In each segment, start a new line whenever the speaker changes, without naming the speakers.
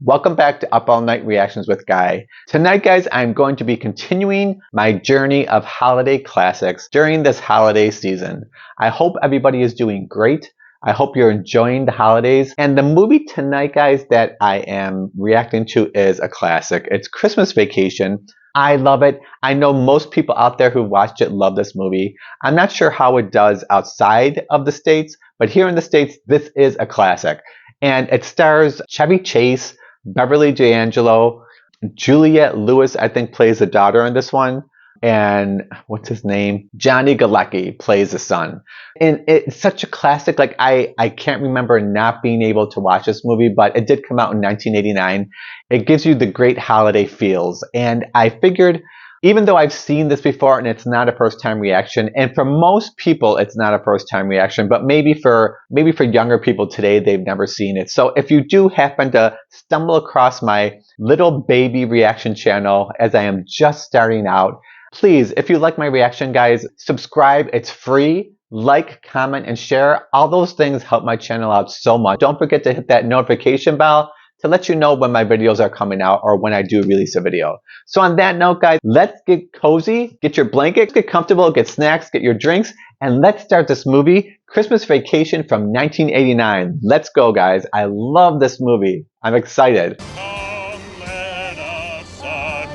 Welcome back to Up All Night Reactions with Guy. Tonight, guys, I'm going to be continuing my journey of holiday classics during this holiday season. I hope everybody is doing great. I hope you're enjoying the holidays. And the movie tonight, guys, that I am reacting to is a classic. It's Christmas Vacation. I love it. I know most people out there who watched it love this movie. I'm not sure how it does outside of the States, but here in the States, this is a classic. And it stars Chevy Chase, Beverly D'Angelo, Juliette Lewis, I think, plays the daughter in this one. And what's his name? Johnny Galecki plays the son. And it's such a classic. Like, I can't remember not being able to watch this movie, but it did come out in 1989. It gives you the great holiday feels. And I figured, even though I've seen this before and it's not a first time reaction, and for most people it's not a first time reaction, but maybe for younger people today, they've never seen it. So if you do happen to stumble across my little baby reaction channel as I am just starting out, please, if you like my reaction, guys, subscribe. It's free. Like, comment, and share. All those things help my channel out so much. Don't forget to hit that notification bell to let you know when my videos are coming out or when I do release a video. So on that note, guys, let's get cozy, get your blanket, get comfortable, get snacks, get your drinks, and let's start this movie, Christmas Vacation from 1989. Let's go, guys. I love this movie. I'm excited.
Come, let us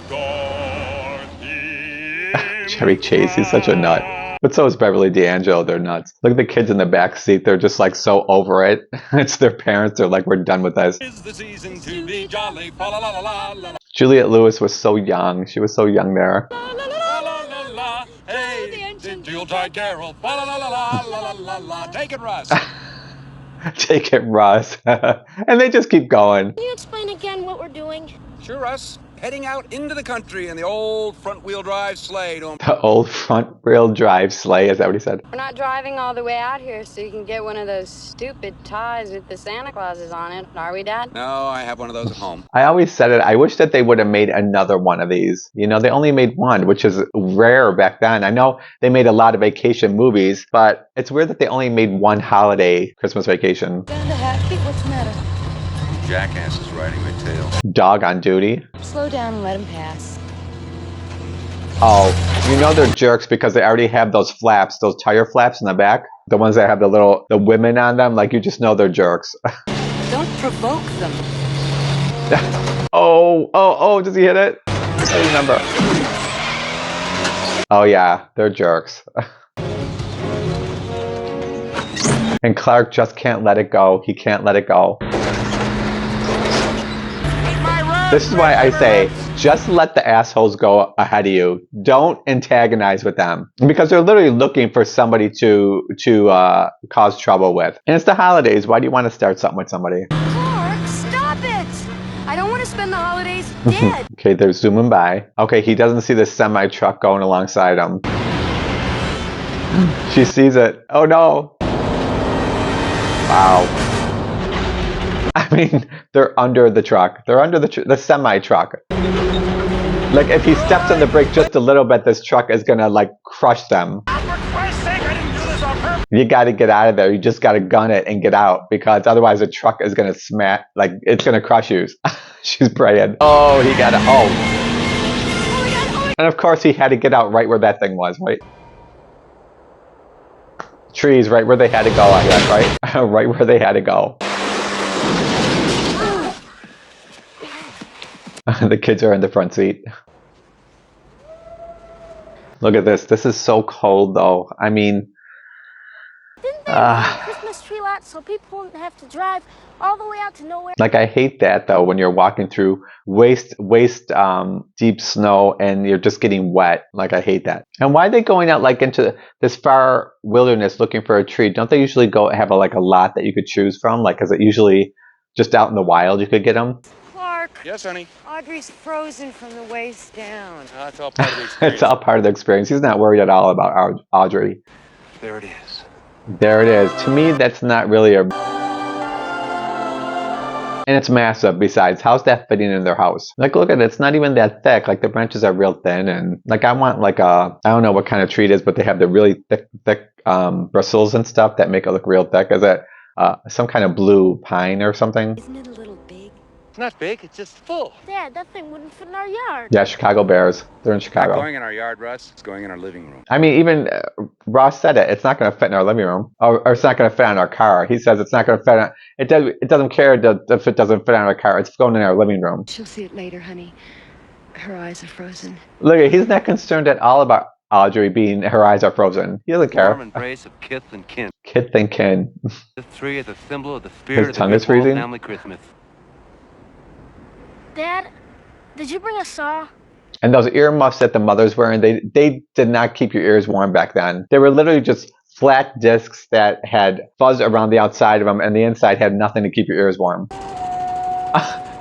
adore thee.
Chevy Chase, he's such a nut. But so is Beverly D'Angelo. They're nuts. Look at the kids in the back seat. They're just like so over it. It's their parents. They're like, we're done with this.
Is the season to be jolly? Fa la la la la la
Juliette Lewis was so young. She was so young there.
la la la la la. Hey, the Yuletide carol. Fa la la la la la la la. Take it, Russ.
Take it, Russ. And they just keep going.
Can you explain again what we're doing?
Sure, Russ. Heading out into the country in the old front-wheel drive sleigh.
The old front-wheel drive sleigh, is that what he said?
We're not driving all the way out here so you can get one of those stupid ties with the Santa Clauses on it. Are we, Dad?
No, I have one of those at home.
I always said it. I wish that they would have made another one of these. You know, they only made one, which is rare back then. I know they made a lot of vacation movies, but it's weird that they only made one holiday Christmas Vacation.
Kinda happy. What's the matter?
Jackass is riding my tail.
Dog on duty.
Slow down and let him pass.
Oh, you know they're jerks because they already have those flaps, those tire flaps in the back. The ones that have the women on them. Like, you just know they're jerks.
Don't provoke them.
Oh, does he hit it? I don't remember. Oh yeah, they're jerks. And Clark just can't let it go. He can't let it go. This is why I say, just let the assholes go ahead of you. Don't antagonize with them. Because they're literally looking for somebody to cause trouble with. And it's the holidays. Why do you want to start something with somebody?
Clark, stop it! I don't want to spend the holidays dead.
Okay, they're zooming by. Okay, he doesn't see the semi-truck going alongside him. She sees it. Oh no. Wow. I mean, they're under the truck. They're under the semi-truck. Like, if he steps on the brake just a little bit, this truck is gonna, like, crush them.
For Christ's sake, I didn't do this on purpose.
You gotta get out of there. You just gotta gun it and get out, because otherwise the truck is gonna smash, like, it's gonna crush you. She's praying. Oh, he got it. Oh. And of course he had to get out right where that thing was, right? Trees, right where they had to go, I guess, right? Right where they had to go. The kids are in the front seat. Look at this. This is so cold, though. I mean,
Didn't they make Christmas tree lots so people wouldn't have to drive all the way out to nowhere?
like, I hate that, though, when you're walking through waist deep snow and you're just getting wet. Like, I hate that. And why are they going out, like, into this far wilderness looking for a tree? Don't they usually go have a lot that you could choose from? Like, is it usually just out in the wild you could get them?
Clark.
Yes, honey.
Audrey's frozen from the waist down.
That's all part of the experience.
It's all part of the experience. He's not worried at all about Audrey.
There it is.
There it is. To me, that's not really a... And it's massive, besides. How's that fitting in their house? Like, look at it. It's not even that thick. Like, the branches are real thin. And, like, I want, like, I don't know what kind of tree it is, but they have the really thick bristles and stuff that make it look real thick. Is it some kind of blue pine or something?
Isn't it a little big?
It's not big, it's just full.
Dad, that thing wouldn't fit in our yard.
Yeah, Chicago Bears. They're in
It's not
Chicago.
going in our yard, Russ. It's going in our living room.
I mean, even Ross said it. It's not going to fit in our living room, or it's not going to fit on our car. He says it's not going to fit. It does. It doesn't care if it doesn't fit on our car. It's going in our living room.
She'll see it later, honey. Her eyes are frozen.
Look, he's not concerned at all about Audrey being her eyes are frozen. He doesn't care.
Warm embrace of kith and kin.
Kith and kin.
The tree is a symbol of the spirit
His
of
tongue
the
is freezing?
Griswold family Christmas.
Dad, did you bring a saw?
And those earmuffs that the mother's wearing, they did not keep your ears warm back then. They were literally just flat discs that had fuzz around the outside of them, and the inside had nothing to keep your ears warm.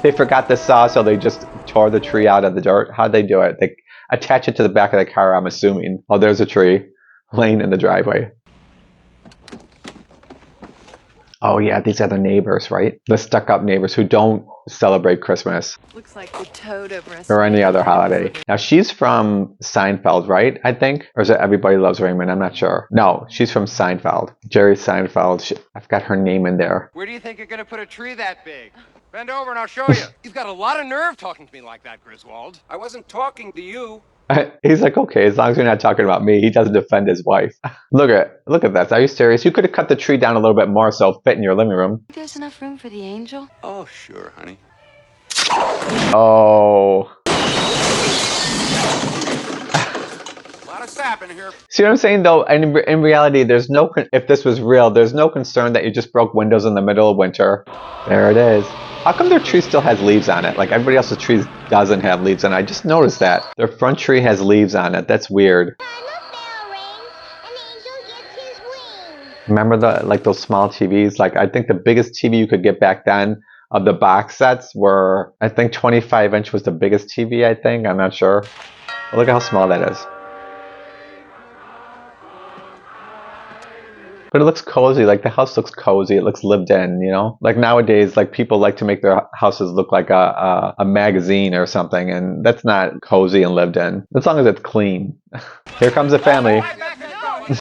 They forgot the saw, so they just tore the tree out of the dirt. How'd they do it? They attach it to the back of the car, I'm assuming. Oh, there's a tree laying in the driveway. Oh yeah, these are the neighbors, right? The stuck-up neighbors who don't celebrate Christmas
Looks like the toad over us.
or any other holiday. Now she's from Seinfeld, right? I think, or is it Everybody Loves Raymond? I'm not sure. No, she's from Seinfeld. Jerry Seinfeld. I've got her name in there.
Where do you think you're gonna put a tree that big? Bend over and I'll show you. You've got a lot of nerve talking to me like that, Griswold. I wasn't talking to you.
He's like, okay, as long as you're not talking about me. He doesn't defend his wife. Look at this. Are you serious? You could have cut the tree down a little bit more so it'll fit in your living room.
There's enough room for the angel.
Oh, sure, honey.
Oh.
A lot of sap in here.
See what I'm saying though? And in reality, there's no, if this was real, there's no concern that you just broke windows in the middle of winter. There it is. How come their tree still has leaves on it? Like everybody else's trees doesn't have leaves on it. I just noticed that. Their front tree has leaves on it. That's weird. Remember those small TVs? Like I think the biggest TV you could get back then of the box sets were, I think 25-inch was the biggest TV, I think. I'm not sure. But look at how small that is. But it looks cozy, like the house looks cozy, it looks lived in, you know? Like nowadays, like people like to make their houses look like a magazine or something, and that's not cozy and lived in, as long as it's clean. Here comes the family.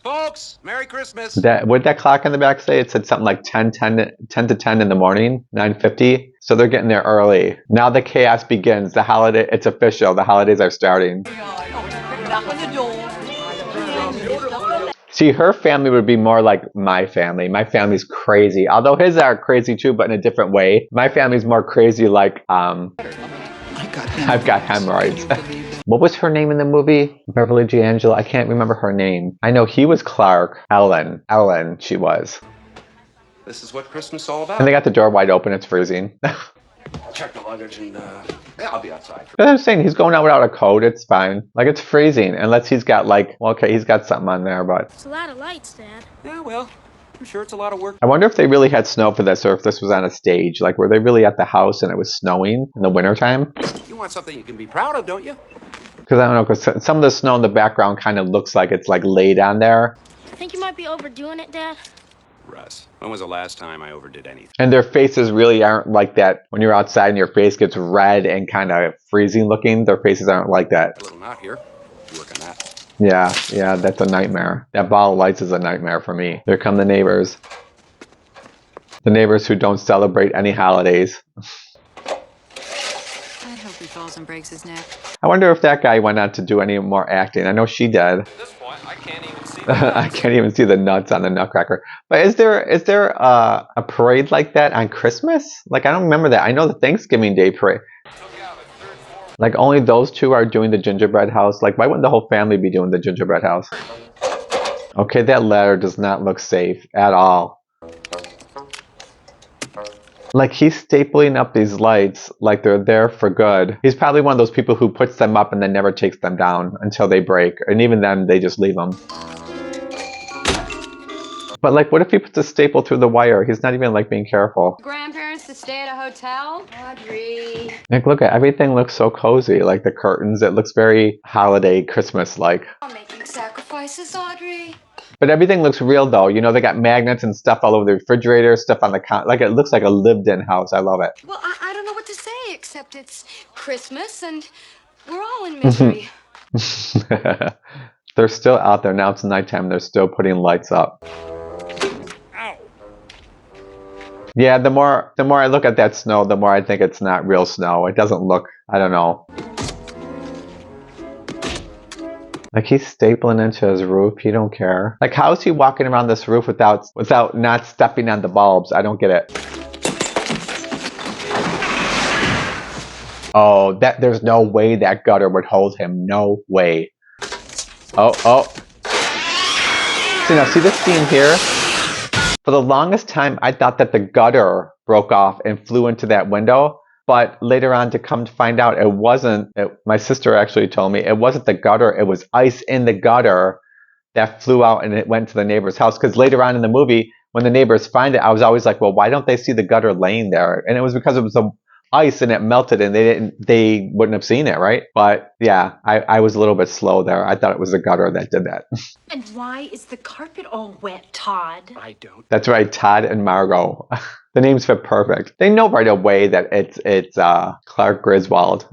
Folks, Merry Christmas.
What did that clock in the back say? It said something like 10 to 10 in the morning, 9:50. So they're getting there early. Now the chaos begins. The holiday, it's official. The holidays are starting. See, her family would be more like my family. My family's crazy. Although his are crazy too, but in a different way. My family's more crazy like, I've got hemorrhoids. What was her name in the movie? Beverly D'Angelo? I can't remember her name. I know he was Clark. Ellen, she was.
This is what Christmas is all about.
And they got the door wide open. It's freezing.
Check the luggage and yeah, I'll be outside.
But I'm saying he's going out without a coat. It's fine. Like it's freezing unless he's got like, well, okay, he's got something on there, but.
It's a lot of lights, Dad.
Yeah, well, I'm sure it's a lot of work.
I wonder if they really had snow for this or if this was on a stage. Like were they really at the house and it was snowing in the wintertime?
You want something you can be proud of, don't you?
Because I don't know, because some of the snow in the background kind of looks like it's like laid on there.
I think you might be overdoing it, Dad.
Russ, when was the last time I overdid anything?
And their faces really aren't like that. When you're outside and your face gets red and kind of freezing looking, their faces aren't like that.
A little knot here. Work on that.
Yeah, that's a nightmare. That ball of lights is a nightmare for me. Here come the neighbors. The neighbors who don't celebrate any holidays.
I hope he falls and breaks his neck.
I wonder if that guy went on to do any more acting. I know she did.
At this point, I can't even see
I can't even see the nuts on the Nutcracker. But is there a parade like that on Christmas? Like I don't remember that. I know the Thanksgiving Day parade. Like only those two are doing the gingerbread house. Like why wouldn't the whole family be doing the gingerbread house? Okay, that ladder does not look safe at all. Like he's stapling up these lights like they're there for good. He's probably one of those people who puts them up and then never takes them down until they break. And even then, they just leave them. But like, what if he puts a staple through the wire? He's not even like being careful.
Grandparents to stay at a hotel? Audrey.
Like, look at everything looks so cozy. Like the curtains, it looks very holiday Christmas-like.
I'm making sacrifices, Audrey.
But everything looks real though. You know, they got magnets and stuff all over the refrigerator, stuff on the counter. Like it looks like a lived-in house. I love it.
Well, I don't know what to say except it's Christmas and we're all in misery.
They're still out there. Now it's nighttime. They're still putting lights up.
Ow.
Yeah, the more I look at that snow, the more I think it's not real snow. It doesn't look, I don't know. Like he's stapling into his roof. He don't care. Like how is he walking around this roof without not stepping on the bulbs? I don't get it. Oh, there's no way that gutter would hold him. No way. Oh. See this scene here? For the longest time, I thought that the gutter broke off and flew into that window. But later on, to come to find out, it wasn't. My sister actually told me it wasn't the gutter. It was ice in the gutter that flew out and it went to the neighbor's house. Because later on in the movie, when the neighbors find it, I was always like, well, why don't they see the gutter laying there? And it was because it was ice and it melted and they wouldn't have seen it, right? But yeah, I was a little bit slow there. I thought it was the gutter that did that.
And why is the carpet all wet, Todd?
I don't.
That's right, Todd and Margot. The names fit perfect. They know right away that it's Clark Griswold.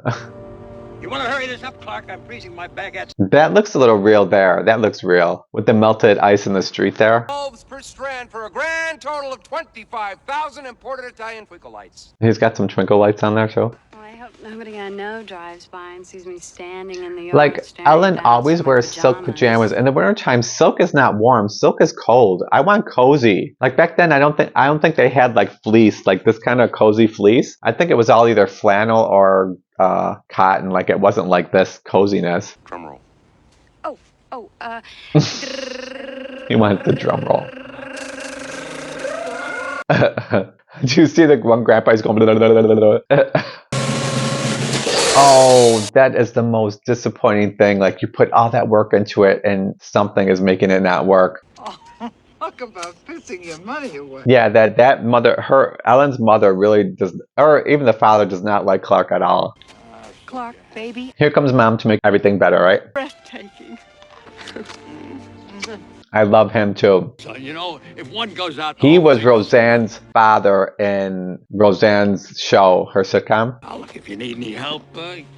You want to hurry this up, Clark? I'm freezing my baguettes.
That looks a little real there. That looks real. With the melted ice in the street there.
Bulbs per strand for a grand total of 25,000 imported Italian twinkle lights.
He's got some twinkle lights on there too.
Well, I hope nobody I know drives by and sees me standing in the yard.
Like
staring
Ellen
at the house
always
in my
wears silk pajamas. In the wintertime, silk is not warm. Silk is cold. I want cozy. Like back then, I don't think they had like fleece, like this kind of cozy fleece. I think it was all either flannel or cotton. Like it wasn't like this coziness.
Drum roll.
He wanted the drum roll. Do you see the one grandpa's going? Oh, that is the most disappointing thing. Like you put all that work into it and something is making it not work.
Talk about pissing your money away.
Yeah, that mother, Ellen's mother really does, or even the father does not like Clark at all.
Clark, baby.
Here comes mom to make everything better, right?
Breathtaking.
I love him too.
So, you know, if one goes out...
He was Roseanne's father in Roseanne's show, her sitcom.
Oh, look, if you need any help,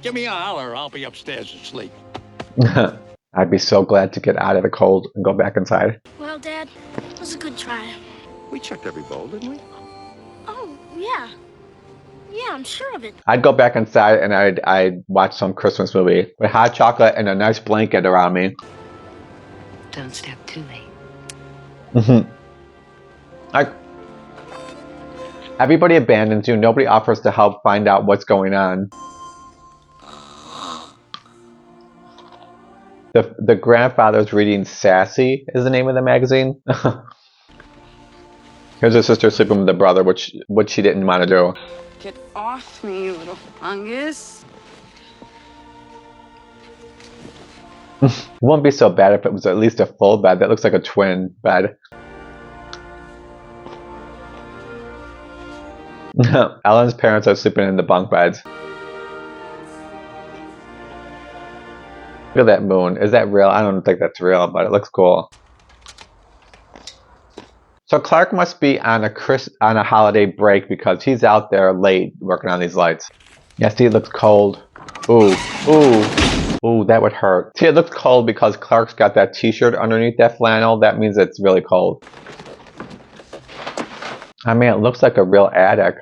give me a holler. I'll be upstairs asleep.
I'd be so glad to get out of the cold and go back inside.
Well, Dad, it was a good try.
We checked every bowl, didn't we?
Oh, yeah. Yeah, I'm sure of it.
I'd go back inside and I'd watch some Christmas movie with hot chocolate and a nice blanket around me.
Don't step too late.
Everybody abandons you. Nobody offers to help find out what's going on. The grandfather's reading Sassy is the name of the magazine. Here's her sister sleeping with the brother, which she didn't want to do.
Get off me, you little fungus.
It wouldn't be so bad if it was at least a full bed. That looks like a twin bed. Ellen's parents are sleeping in the bunk beds. Look at that moon. Is that real? I don't think that's real, but it looks cool. So Clark must be on a holiday break because he's out there late working on these lights. Yeah, see, it looks cold. Ooh, ooh. Ooh, that would hurt. See, it looks cold because Clark's got that t-shirt underneath that flannel. That means it's really cold. I mean, it looks like a real attic.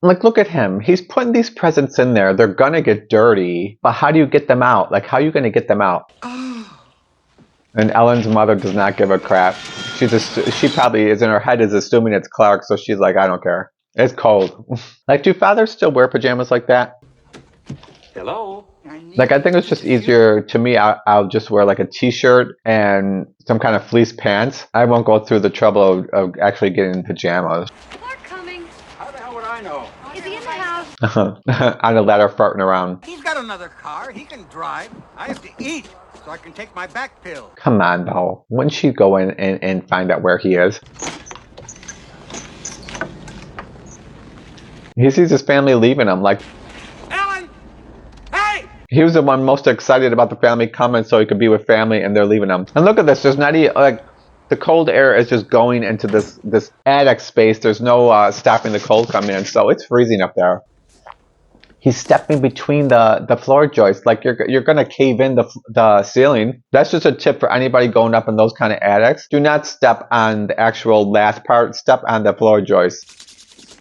Like, look at him. He's putting these presents in there. They're gonna get dirty. But how do you get them out? Like, how are you gonna get them out? And Ellen's mother does not give a crap. She probably is in her head is assuming it's Clark, so she's like, I don't care. It's cold. Like, do fathers still wear pajamas like that?
Hello?
Like, I think it's just easier to me. I'll just wear like a t-shirt and some kind of fleece pants. I won't go through the trouble of actually getting in pajamas.
Clark coming.
How the hell would I know?
Is he in the house?
On a ladder farting around.
He's got another car. He can drive. I have to eat so I can take my back pill.
Come on, though. Wouldn't she go in and find out where he is? He sees his family leaving him. Like,
Ellen! Hey!
he was the one most excited about the family coming so he could be with family, and they're leaving him. And look at this. There's not even, like, the cold air is just going into this attic space. There's no stopping the cold coming in, so it's freezing up there. He's stepping between the floor joists, like you're gonna cave in the ceiling. That's just a tip for anybody going up in those kind of attics. Do not step on the actual last part. Step on the floor joists.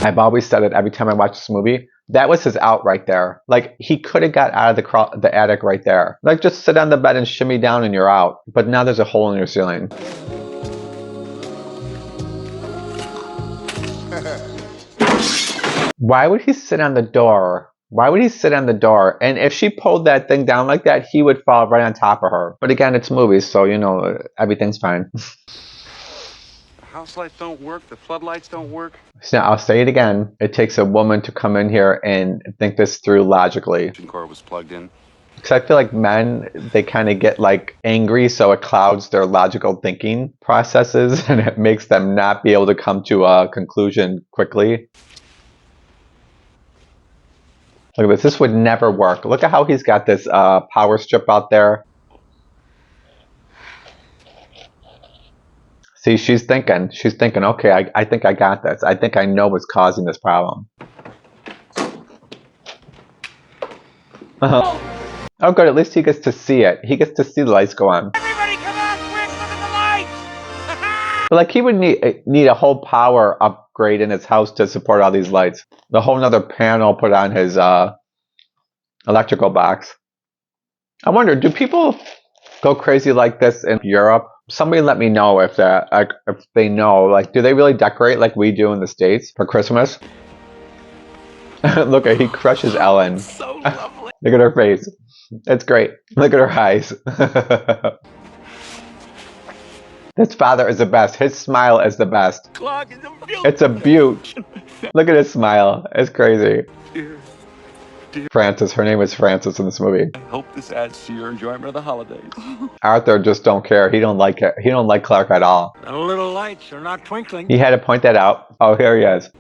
I've always said it every time I watch this movie. That was his out right there. Like, he could have got out of the attic right there. Like, just sit on the bed and shimmy down and you're out. But now there's a hole in your ceiling. Why would he sit on the door? Why would he sit on the door? And if she pulled that thing down like that, he would fall right on top of her. But again, it's movies, so, you know, everything's fine.
House lights don't work. The floodlights don't work.
So I'll say it again. It takes a woman to come in here and think this through logically.
The cord was plugged in.
Because I feel like men, they kind of get like angry, so it clouds their logical thinking processes, and it makes them not be able to come to a conclusion quickly. Look at this. This would never work. Look at how he's got this power strip out there. See, she's thinking, okay, I think I got this. I think I know what's causing this problem. Oh, good. At least he gets to see it. He gets to see the lights go on.
Everybody come out quick, look at the lights!
But like, he would need a whole power upgrade in his house to support all these lights. The whole nother panel put on his electrical box. I wonder, do people go crazy like this in Europe? Somebody let me know if they know. Like, do they really decorate like we do in the States for Christmas? Look at, he crushes Ellen.
So lovely.
Look at her face. It's great. Look at her eyes. His father is the best. His smile is the best.
Clock is a beaut.
It's a beaut. Look at his smile. It's crazy.
Dear.
Frances. Her name is Frances in this movie.
I hope this adds to your enjoyment of the holidays.
Arthur just don't care. He don't like it. He don't like Clark at all.
The little lights are not twinkling.
He had to point that out. Oh, here he is.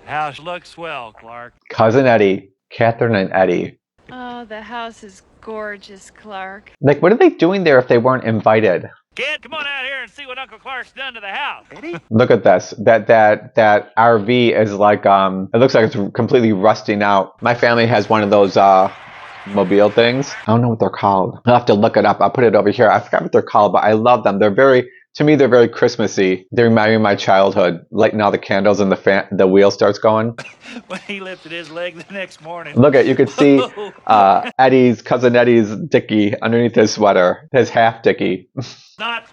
House looks swell, Clark.
Cousin Eddie. Catherine and Eddie.
Oh, the house is gorgeous, Clark.
Like, what are they doing there if they weren't invited?
Kid, come on out here and see what Uncle Clark's done to the house.
Look at this. That RV is like, it looks like it's completely rusting out. My family has one of those mobile things. I don't know what they're called. I'll have to look it up. I'll put it over here. I forgot what they're called, but I love them. They're very, to me, they're very Christmassy. They remind me of my childhood. Lighting all the candles and the wheel starts going.
When he lifted his leg the next morning.
Look at, you could see cousin Eddie's dickie underneath his sweater. His half dickie.
Not.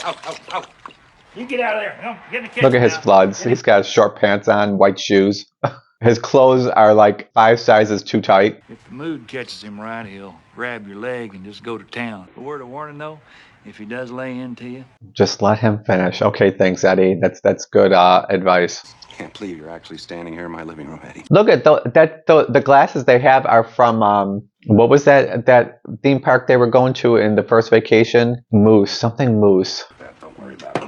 Ow. You get out of there. No, get in the kitchen.
Look at his
now.
floods. He's got short pants on, white shoes. His clothes are like 5 sizes too tight.
If the mood catches him right, he'll grab your leg and just go to town. A word of warning, though, if he does lay into you.
Just let him finish. Okay, thanks, Eddie. That's good advice.
Can't believe you're actually standing here in my living room, Eddie.
Look at the glasses they have are from what was that theme park they were going to in the first vacation? Moose.
Don't worry about it.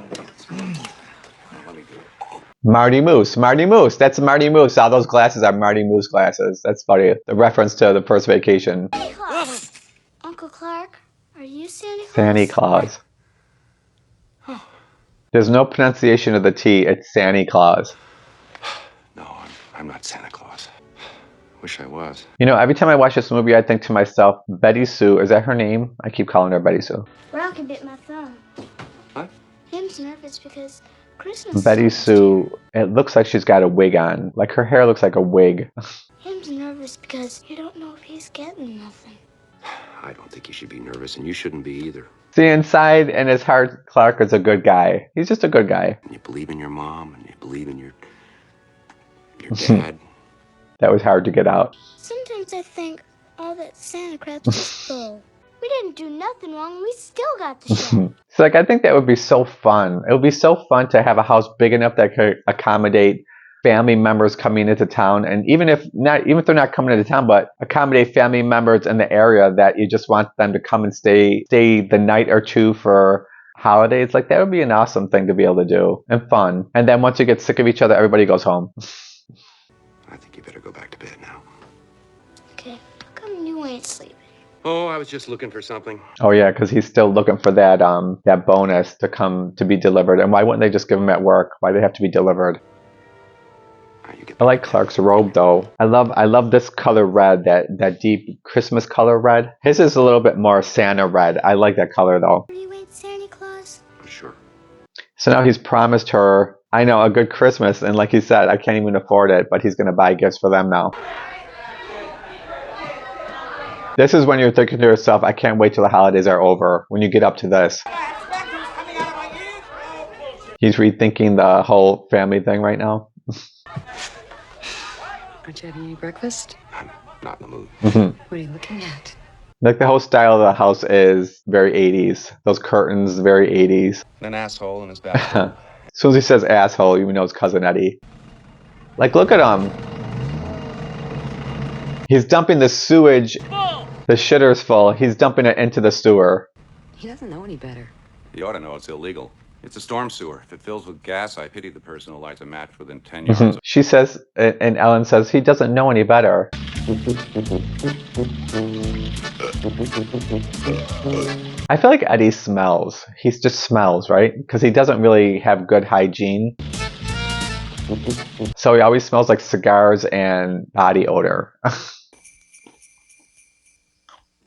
Let me do it.
Marty Moose. That's Marty Moose. All those glasses are Marty Moose glasses. That's funny. The reference to the first vacation.
Santa Claus. Uncle Clark, are you Santa Claus?
Santa Claus. There's no pronunciation of the T. It's Santa Claus.
No, I'm not Santa Claus. Wish I was.
You know, every time I watch this movie, I think to myself, Betty Sue, is that her name? I keep calling her Betty Sue.
Brown bit my thumb.
What?
Him's nervous because Christmas.
Betty Sue, it looks like she's got a wig on. Like, her hair looks like a wig.
Him's nervous because you don't know if he's getting nothing.
I don't think you should be nervous, and you shouldn't be either.
See, inside in his heart, Clark is a good guy. He's just a good guy.
And you believe in your mom, and you believe in your dad.
That was hard to get out.
Sometimes I think all that Santa crap's just bull. We didn't do nothing wrong. We still got the show.
So, like, I think that would be so fun. It would be so fun to have a house big enough that could accommodate family members coming into town, and even if they're not coming into town, but accommodate family members in the area that you just want them to come and stay the night or two for holidays. Like, that would be an awesome thing to be able to do and fun. And then once you get sick of each other, everybody goes home.
I think you better go back to bed now.
Okay, how come you ain't sleeping?
Oh, I was just looking for something.
Oh yeah, because he's still looking for that bonus to be delivered. And why wouldn't they just give him at work? Why do they have to be delivered?
You get
I like Clark's robe though. I love this color red, that deep Christmas color red. His is a little bit more Santa red. I like that color though.
Are you with Santa Claus?
Sure.
So now he's promised her, I know, a good Christmas, and like he said, I can't even afford it, but he's gonna buy gifts for them now. This is when you're thinking to yourself, I can't wait till the holidays are over, when you get up to this. He's rethinking the whole family thing right now.
Aren't you having any breakfast?
I'm not in the mood.
What are you looking at?
Like the whole style of the house is very 80s. Those curtains, very 80s.
An asshole in his bathroom.
As soon as he says asshole, you know it's Cousin Eddie. Like, look at him. He's dumping the sewage. The shitter's full. He's dumping it into the sewer.
He doesn't know any better.
You ought to know it's illegal. It's a storm sewer. If it fills with gas, I pity the person who lights a match within 10 yards.
She says, and Ellen says, he doesn't know any better. I feel like Eddie smells. He just smells, right? Because he doesn't really have good hygiene. So he always smells like cigars and body odor.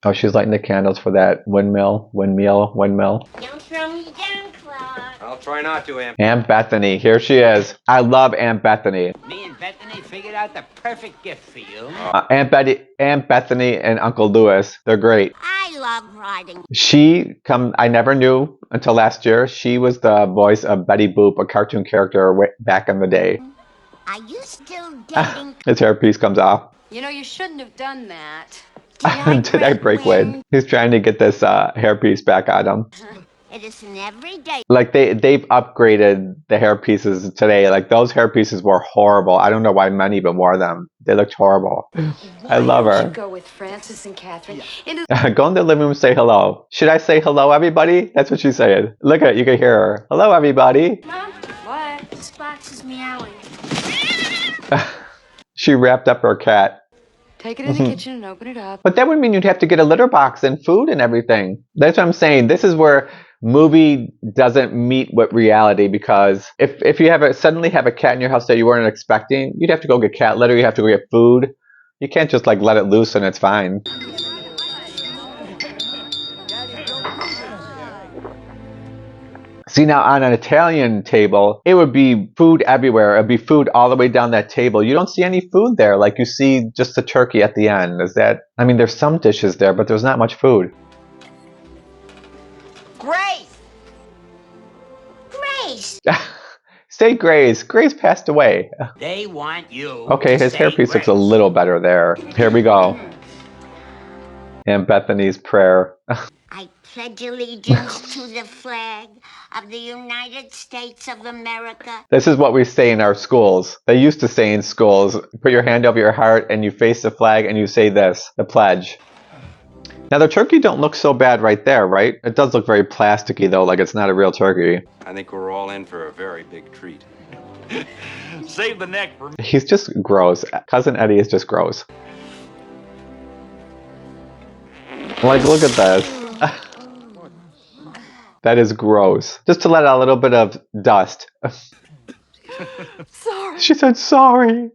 Oh, she's lighting the candles for that windmill.
Don't throw me down, Clark.
I'll try not to, Aunt.
Aunt Bethany, here she is. I love Aunt Bethany.
Me and Bethany figured out the perfect gift for you.
Aunt Bethany and Uncle Lewis, they're great.
I love riding.
I never knew until last year, she was the voice of Betty Boop, a cartoon character back in the day.
Are you still dating?
His hairpiece comes off.
You know, you shouldn't have done that.
Did I break Quaid? He's trying to get this hairpiece back on him.
It is an everyday.
Like they've upgraded the hairpieces today. Like those hairpieces were horrible. I don't know why men even wore them. They looked horrible. I love
Why don't
her.
you go with Francis and Catherine into
Go in the living room, say hello. Should I say hello, everybody? That's what she said. Look at it, you can hear her. Hello, everybody.
Mom,
what?
this box is meowing.
She wrapped up her cat.
Take it in the kitchen and open it up.
But that would mean you'd have to get a litter box and food and everything. That's what I'm saying. This is where movie doesn't meet with reality, because if you suddenly have a cat in your house that you weren't expecting, you'd have to go get cat litter, you have to go get food. You can't just like let it loose and it's fine. See, now on an Italian table, it would be food everywhere. It'd be food all the way down that table. You don't see any food there. Like you see just the turkey at the end. I mean, there's some dishes there, but there's not much food.
Grace! Grace!
Say Grace. Grace passed away.
They want you.
Okay, his hairpiece looks a little better there. Here we go. And Bethany's prayer.
I pledge allegiance to the flag of the United States of America.
This is what we say in our schools. They used to say in schools, put your hand over your heart and you face the flag and you say this, the pledge. Now the turkey don't look so bad right there, right? It does look very plasticky though, like it's not a real turkey.
I think we're all in for a very big treat.
Save the neck for me.
He's just gross. Cousin Eddie is just gross. Like, look at this. That is gross. Just to let out a little bit of dust.
Sorry.
She said sorry.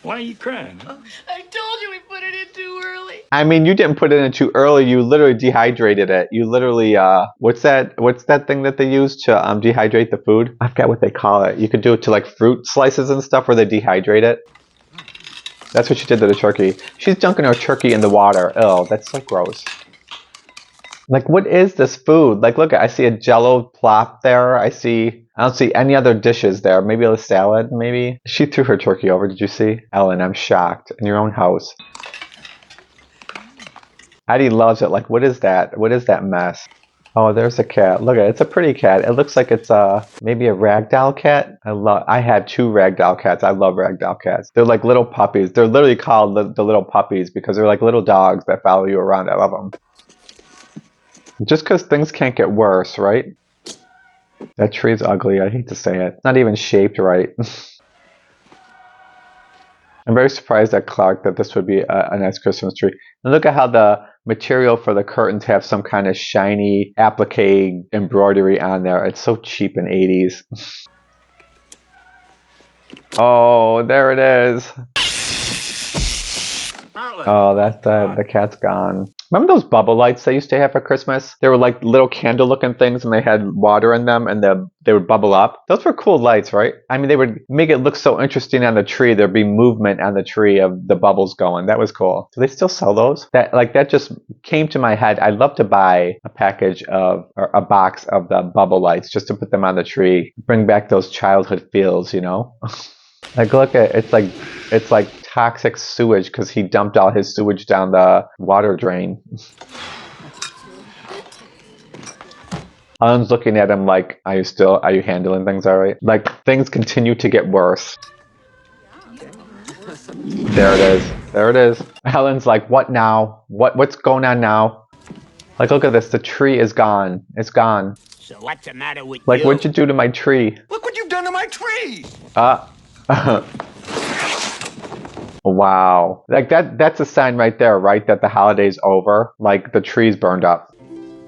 Why are you crying?
I told you we put it in too early.
I mean, you didn't put it in too early. You literally dehydrated it. You literally, what's that thing that they use to dehydrate the food? I forgot what they call it. You could do it to like fruit slices and stuff where they dehydrate it. That's what she did to the turkey. She's dunking her turkey in the water. Oh, that's so gross. Like, what is this food? Like, look, I see a Jell-O plop there. I don't see any other dishes there. Maybe a salad, maybe. She threw her turkey over. Did you see? Ellen, I'm shocked. In your own house. Eddie loves it. Like, what is that? What is that mess? Oh, there's a cat. Look at it. It's a pretty cat. It looks like it's maybe a ragdoll cat. I had 2 ragdoll cats. I love ragdoll cats. They're like little puppies. They're literally called the little puppies because they're like little dogs that follow you around. I love them. Just because things can't get worse, right? That tree's ugly. I hate to say it. It's not even shaped right. I'm very surprised at Clark that this would be a nice Christmas tree. And look at how the material for the curtains have some kind of shiny applique embroidery on there. It's so cheap in 80s. Oh, there it is. Oh, that's the cat's gone. Remember those bubble lights they used to have for Christmas? They were like little candle-looking things, and they had water in them, and they would bubble up. Those were cool lights, right? I mean, they would make it look so interesting on the tree. There'd be movement on the tree of the bubbles going. That was cool. Do they still sell those? That just came to my head. I'd love to buy a package or a box of the bubble lights just to put them on the tree. Bring back those childhood feels, you know? Like, look at it's like toxic sewage because he dumped all his sewage down the water drain. Alan's looking at him like, are you handling things all right? Like, things continue to get worse. There it is. There it is. Alan's like, what now? What's going on now? Like, look at this. The tree is gone. It's gone.
So what's the matter with
Like,
you?
what'd you do to my tree?
Look what you've done to my tree!
Wow. Like that's a sign right there, right? That the holiday's over. Like the tree's burned up.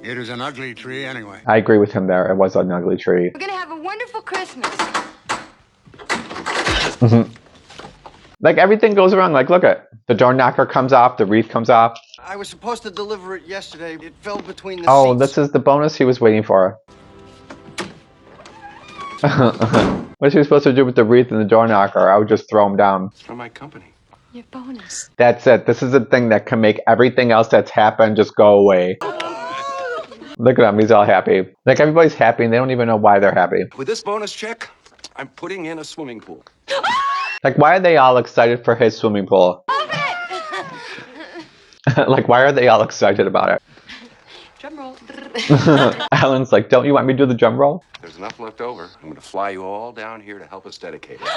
It is an ugly tree anyway.
I agree with him there. It was an ugly tree.
We're gonna have a wonderful Christmas.
Like everything goes wrong. Like look at the door knocker comes off, the wreath comes off.
I was supposed to deliver it yesterday. It fell between the
Oh,
seats.
this is the bonus he was waiting for. What's he supposed to do with the wreath and the door knocker? I would just throw him down.
From my company.
Your bonus.
That's it. This is the thing that can make everything else that's happened just go away. Look at him. He's all happy. Like everybody's happy and they don't even know why they're happy.
With this bonus check, I'm putting in a swimming pool.
Like why are they all excited for his swimming pool? Like why are they all excited about it?
Drum roll.
Alan's like, don't you want me to do the drum roll?
There's enough left over. I'm going to fly you all down here to help us dedicate it.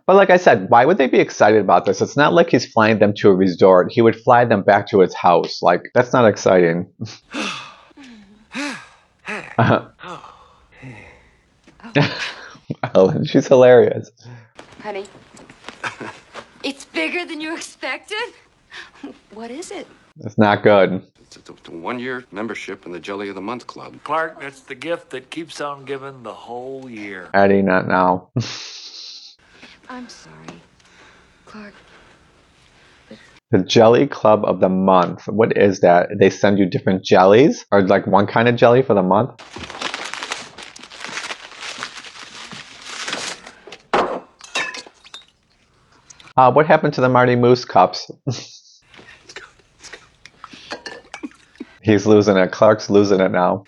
But like I said, why would they be excited about this? It's not like he's flying them to a resort. He would fly them back to his house. Like, that's not exciting. Ellen, she's hilarious.
Honey, it's bigger than you expected? What is it?
It's not good.
It's a 1-year membership in the Jelly of the Month Club.
Clark, that's the gift that keeps on giving the whole year.
Eddie, not now.
I'm sorry, Clark.
The Jelly Club of the Month. What is that? They send you different jellies? Or like one kind of jelly for the month? What happened to the Marty Moose cups? He's losing it. Clark's losing it now.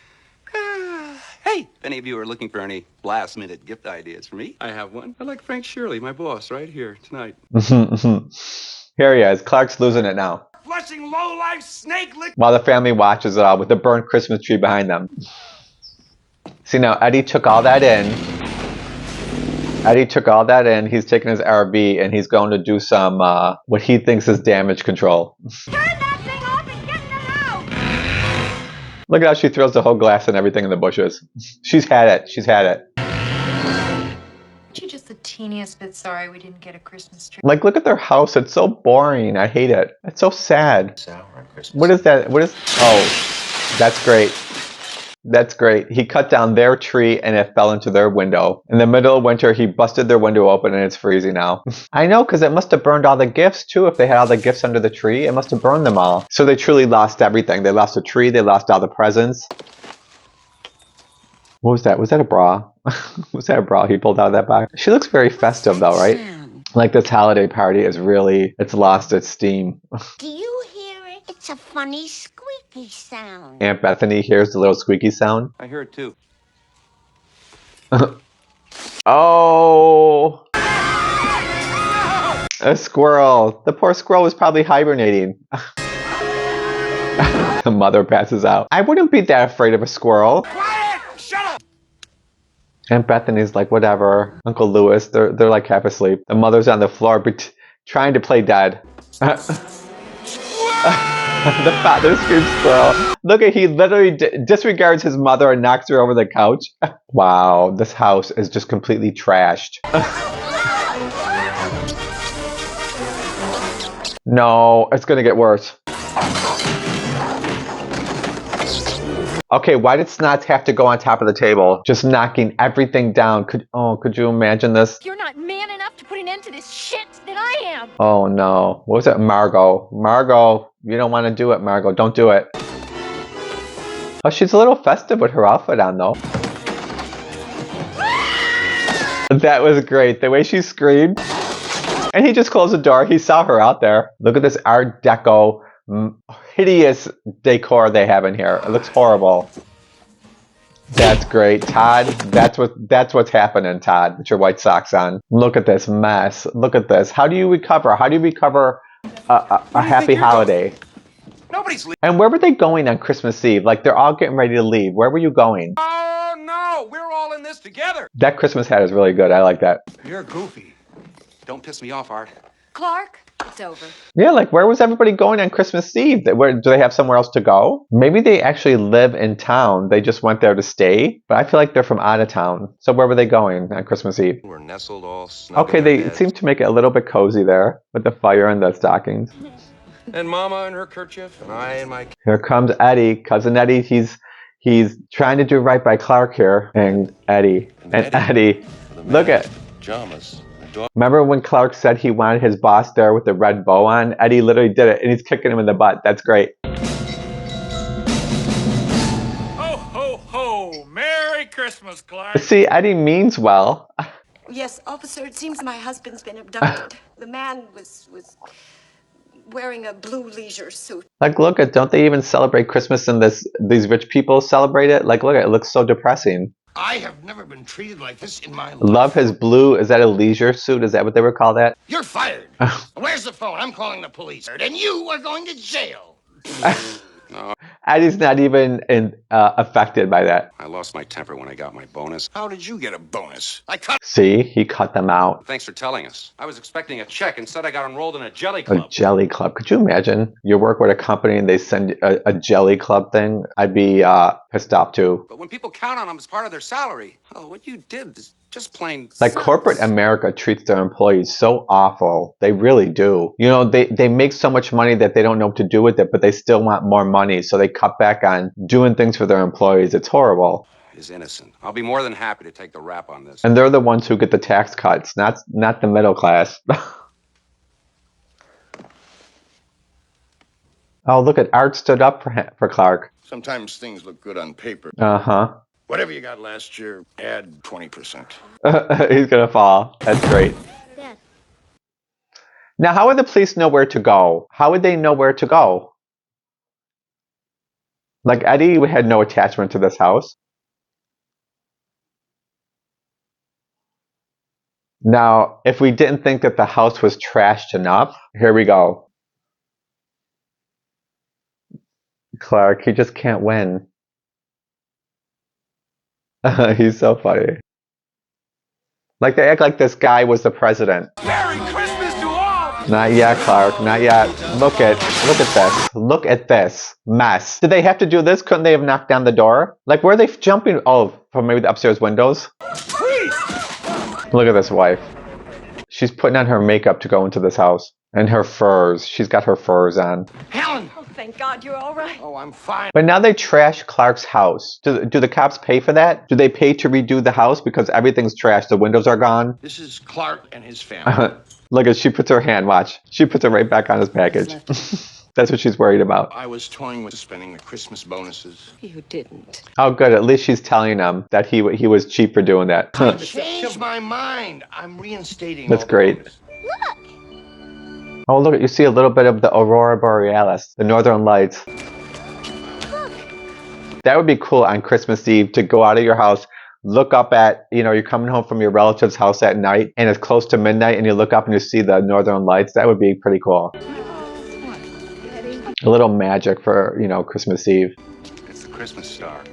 Hey, if any of you are looking for any last-minute gift ideas for me, I have one. I like Frank Shirley, my boss, right here tonight.
Here he is. Clark's losing it now.
Flushing low-life snake lick.
While the family watches it all with the burnt Christmas tree behind them. See now, Eddie took all that in. Eddie took all that in. He's taking his RV and he's going to do some, what he thinks is damage control.
Turn that thing off and get in the house!
Look at how she throws the whole glass and everything in the bushes. She's had it. She's had it.
Aren't you just the teeniest bit sorry we didn't get a Christmas tree?
Like, look at their house. It's so boring. I hate it. It's so sad. What is that? What is... Oh, that's great. That's great. He cut down their tree and it fell into their window. In the middle of winter, he busted their window open and it's freezing now. I know, because it must have burned all the gifts too. If they had all the gifts under the tree, it must have burned them all. So they truly lost everything. They lost the tree. They lost all the presents. What was that? Was that a bra? Was that a bra he pulled out of that box? She looks very festive though, right? Like this holiday party is really, it's lost its steam.
Do you hear it? It's a funny squeaky sound.
Aunt Bethany hears the little squeaky sound.
I hear it too.
Oh! A squirrel. The poor squirrel was probably hibernating. The mother passes out. I wouldn't be that afraid of a squirrel.
Quiet! Shut up!
Aunt Bethany's like, whatever. Uncle Lewis, they're like half asleep. The mother's on the floor trying to play dead. The father screams squirrel. Look at, he literally disregards his mother and knocks her over the couch. Wow, this house is just completely trashed. No, it's gonna get worse. Okay, why did Snots have to go on top of the table? Just knocking everything down. Could you imagine this?
If you're not man enough to put an end to this shit, then I am.
Oh no. What was it? Margot. Margot, you don't want to do it, Margot. Don't do it. Oh, she's a little festive with her outfit on, though. That was great. The way she screamed. And he just closed the door. He saw her out there. Look at this Art Deco, hideous decor they have in here. It looks horrible. That's great. Todd, that's what's happening, Todd, with your white socks on. Look at this mess. Look at this. How do you recover? How do you recover a happy holiday?
Nobody's leaving.
And where were they going on Christmas Eve? Like, they're all getting ready to leave. Where were you going?
Oh, no. We're all in this together.
That Christmas hat is really good. I like that.
You're goofy. Don't piss me off, Art.
Clark, it's over.
Yeah, like, where was everybody going on Christmas Eve? Where, do they have somewhere else to go? Maybe they actually live in town. They just went there to stay. But I feel like they're from out of town. So where were they going on Christmas Eve?
We're nestled all snug.
Okay, they seem to make it a little bit cozy there with the fire and the stockings.
And Mama in her kerchief, and I in my...
Here comes Eddie, cousin Eddie. He's trying to do right by Clark here, and Eddie, look at.
Pajamas.
Remember when Clark said he wanted his boss there with the red bow on? Eddie literally did it, and he's kicking him in the butt. That's great.
Ho, ho, ho! Merry Christmas, Clark!
See, Eddie means well.
Yes, officer, it seems my husband's been abducted. The man was wearing a blue leisure suit.
Like, look at, don't they even celebrate Christmas in this? These rich people celebrate it. Like, look at it, looks so depressing.
I have never been treated like this in my life.
Love his blue. Is that a leisure suit? Is that what they would call that?
You're fired. Where's the phone? I'm calling the police. And you are going to jail.
Eddie's not even affected by that.
I lost my temper when I got my bonus.
How did you get a bonus? I cut.
See, he cut them out.
Thanks for telling us. I was expecting a check. Instead, I got enrolled in a jelly
A
club.
jelly club. Could you imagine? You work with a company and they send a jelly club thing? I'd be pissed off too.
But when people count on them as part of their salary, oh, what you did is just plain...
Like, corporate America treats their employees so awful. They really do. You know, they make so much money that they don't know what to do with it, but they still want more money. So they cut back on doing things for their employees. It's horrible.
Is innocent. I'll be more than happy to take the rap on this.
And they're the ones who get the tax cuts, not the middle class. Oh, look at Art stood up for Clark.
Sometimes things look good on paper.
Uh-huh.
Whatever you got last year, add 20%.
He's gonna fall. That's great.
Dad.
Now, how would the police know where to go? How would they know where to go? Like, Eddie had no attachment to this house. Now, if we didn't think that the house was trashed enough, here we go. Clark, he just can't win. He's so funny. Like, they act like this guy was the president.
Merry Christmas to all!
Not yet, Clark. Not yet. Look at this. Look at this mess. Did they have to do this? Couldn't they have knocked down the door? Like, where are they jumping? Oh, from maybe the upstairs windows? Look at this wife. She's putting on her makeup to go into this house. And her furs. She's got her furs on.
Helen!
Oh, thank God you're all right.
Oh, I'm fine.
But now they trash Clark's house. Do the cops pay for that? Do they pay to redo the house because everything's trashed? The windows are gone?
This is Clark and his family.
Look at, she puts her hand, watch. She puts it right back on his package. That's what she's worried about.
I was toying with spending the Christmas bonuses.
You didn't.
Oh, good. At least she's telling him that he was cheap for doing that.
Changed my mind. I'm reinstating.
That's
all the
great.
bonuses.
Look!
Oh, look, you see a little bit of the Aurora Borealis, the Northern Lights.
Look!
That would be cool on Christmas Eve to go out of your house, look up at, you know, you're coming home from your relative's house at night and it's close to midnight and you look up and you see the Northern Lights. That would be pretty cool. A little magic for, you know, Christmas Eve.
It's the Christmas star.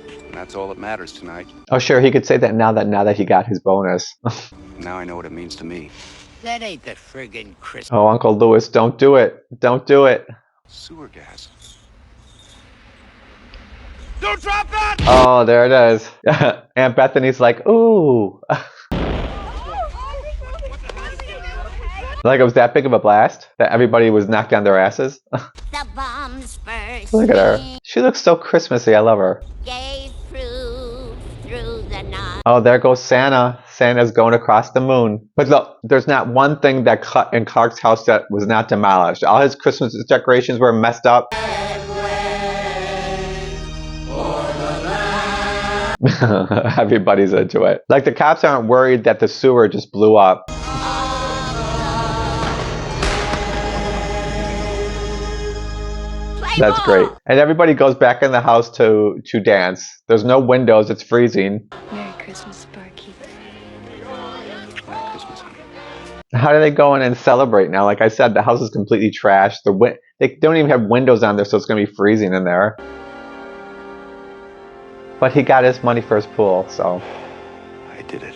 And that's all that matters tonight.
Oh, sure, he could say that now that he got his bonus.
Now I know what it means to me.
That ain't the friggin' Christmas.
Oh, Uncle Lewis, don't do it. Don't do it.
Sewer gas.
Don't drop that!
Oh, there it is. Aunt Bethany's like, ooh. Like it was that big of a blast that everybody was knocked on their asses.
The bombs
Look at her. She looks so Christmassy. I love her. Oh, there goes Santa. Santa's going across the moon. But look, there's not one thing that in Clark's house that was not demolished. All his Christmas decorations were messed up. Everybody's into it. Like, the cops aren't worried that the sewer just blew up. That's great. And everybody goes back in the house to dance. There's no windows. It's freezing.
Merry Christmas, Barkeep.
Merry Christmas, honey.
How do they go in and celebrate now? Like I said, the house is completely trashed. They don't even have windows on there, so it's going to be freezing in there. But he got his money for his pool, so.
I did it.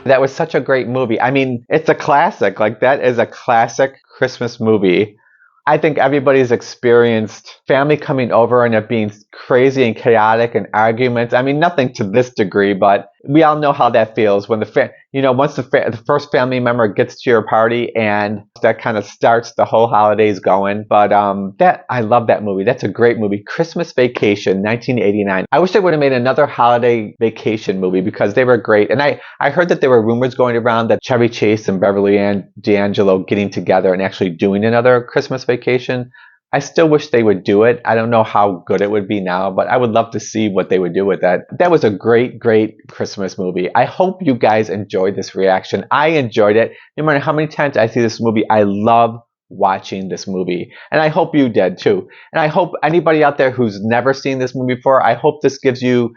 That was such a great movie. I mean, it's a classic. Like, that is a classic Christmas movie. I think everybody's experienced family coming over and it being crazy and chaotic and arguments. I mean, nothing to this degree, but we all know how that feels when once the first family member gets to your party, and that kind of starts the whole holidays going. But I love that movie. That's a great movie. Christmas Vacation, 1989. I wish they would have made another holiday vacation movie because they were great. And I heard that there were rumors going around that Chevy Chase and Beverly D'Angelo getting together and actually doing another Christmas Vacation. I still wish they would do it. I don't know how good it would be now, but I would love to see what they would do with that. That was a great, great Christmas movie. I hope you guys enjoyed this reaction. I enjoyed it. No matter how many times I see this movie, I love watching this movie. And I hope you did too. And I hope anybody out there who's never seen this movie before, I hope this gives you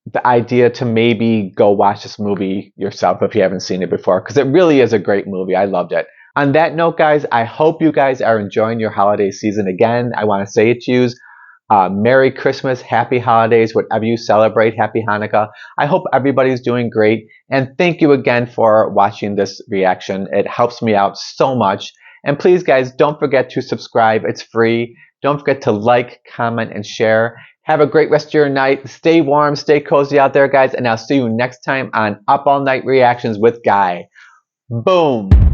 the idea to maybe go watch this movie yourself if you haven't seen it before, because it really is a great movie. I loved it. On that note, guys, I hope you guys are enjoying your holiday season. Again, I want to say it to you. Merry Christmas, Happy Holidays, whatever you celebrate, Happy Hanukkah. I hope everybody's doing great. And thank you again for watching this reaction. It helps me out so much. And please, guys, don't forget to subscribe. It's free. Don't forget to like, comment, and share. Have a great rest of your night. Stay warm, stay cozy out there, guys. And I'll see you next time on Up All Night Reactions with Guy. Boom.